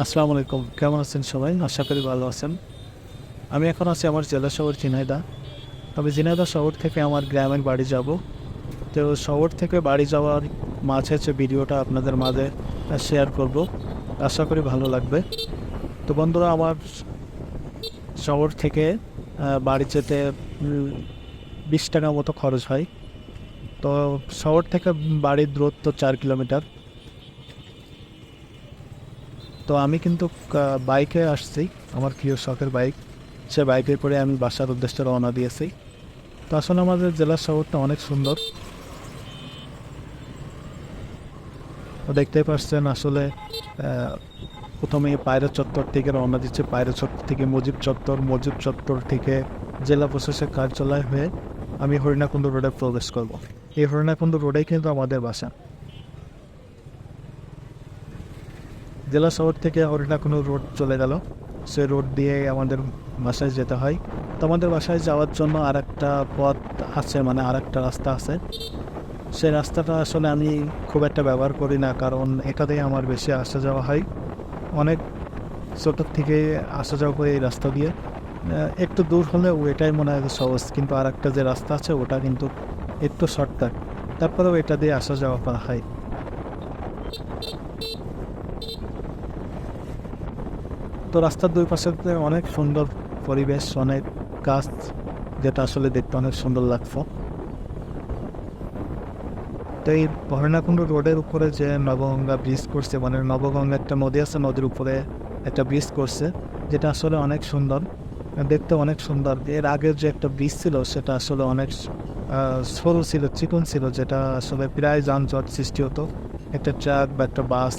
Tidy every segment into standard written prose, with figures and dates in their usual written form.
আসসালামু আলাইকুম, কেমন আছেন সবাই? আশা করি ভালো আছেন। আমি এখন আছি আমার জেলা শহর ঝিনাইদহ। তবে ঝিনাইদহ শহর থেকে আমার গ্রামের বাড়ি যাব। তো শহর থেকে বাড়ি যাওয়ার মাঝে যে ভিডিওটা আপনাদের মাঝে শেয়ার করব, আশা করি ভালো লাগবে। তো বন্ধুরা, আমার শহর থেকে বাড়ি যেতে 20 টাকা মতো খরচ হয়। তো শহর থেকে বাড়ির দূরত্ব 4 কিলোমিটার। তো আমি কিন্তু বাইকে আসছি, আমার প্রিয় শখের বাইক। সে বাইকের করে আমি বাসার উদ্দেশ্যে রওনা দিয়েছি। তো আসলে আমাদের জেলার শহরটা অনেক সুন্দর। তো দেখতেই পাচ্ছেন আসলে আহ, প্রথমে পায়রা চত্বর থেকে রওনা দিচ্ছে, পায়রা চত্বর থেকে মুজিব চত্বর, মুজিব চত্বর থেকে জেলা প্রশাসক কার্যালয় হয়ে আমি হরিণাকুণ্ড রোডে প্রবেশ করব। এই হরিণাকুণ্ড রোডেই কিন্তু আমাদের বাসা। জেলা শহর থেকে হরিণাকুণ্ড রোড চলে গেল, সে রোড দিয়ে আমাদের বাসায় যেতে হয়। তো আমাদের বাসায় যাওয়ার জন্য আর একটা পথ আছে, মানে আর একটা রাস্তা আছে। সেই রাস্তাটা আসলে আমি খুব একটা ব্যবহার করি না, কারণ এটাতেই আমার বেশি আসা যাওয়া হয়। অনেক ছোটোর থেকে আসা যাওয়া করে এই রাস্তা দিয়ে। একটু দূর হলে এটাই মনে হয় সহজ, কিন্তু আর একটা যে রাস্তা আছে ওটা কিন্তু একটু শর্টকাট। তারপরেও এটা দিয়ে আসা যাওয়া করা হয়। তো রাস্তার দুই পাশে অনেক সুন্দর পরিবেশ, অনেক গাছ, যেটা আসলে দেখতে অনেক সুন্দর লাগছে। তো এই হরিণাকুণ্ড রোডের উপরে যে নবগঙ্গা ব্রিজ করছে, মানে নবগঙ্গা একটা নদী আছে, নদীর উপরে একটা ব্রিজ করছে, যেটা আসলে অনেক সুন্দর, দেখতে অনেক সুন্দর। এর আগের যে একটা ব্রিজ ছিল সেটা আসলে অনেক সরু ছিল, চিকন ছিল, যেটা আসলে প্রায় যানজট সৃষ্টি হতো। একটা ট্রাক বা একটা বাস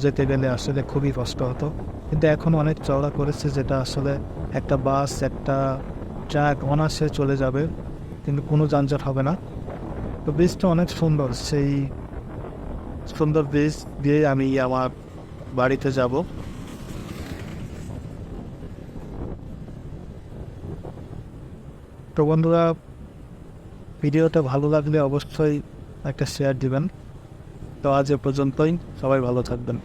যেতে গেলে আসলে খুবই কষ্ট হতো। কিন্তু এখন অনেক চওড়া করেছে, যেটা আসলে একটা বাস, একটা ট্রাক অনায়াসে চলে যাবে, কিন্তু কোনো যানজট হবে না। তো ব্রিজটা অনেক সুন্দর। সেই সুন্দর ব্রিজ দিয়ে আমি আমার বাড়িতে যাব। তো বন্ধুরা, ভিডিওটা ভালো লাগলে অবশ্যই একটা শেয়ার দিবেন। তো আজ এ পর্যন্তই, সবাই ভালো থাকবেন।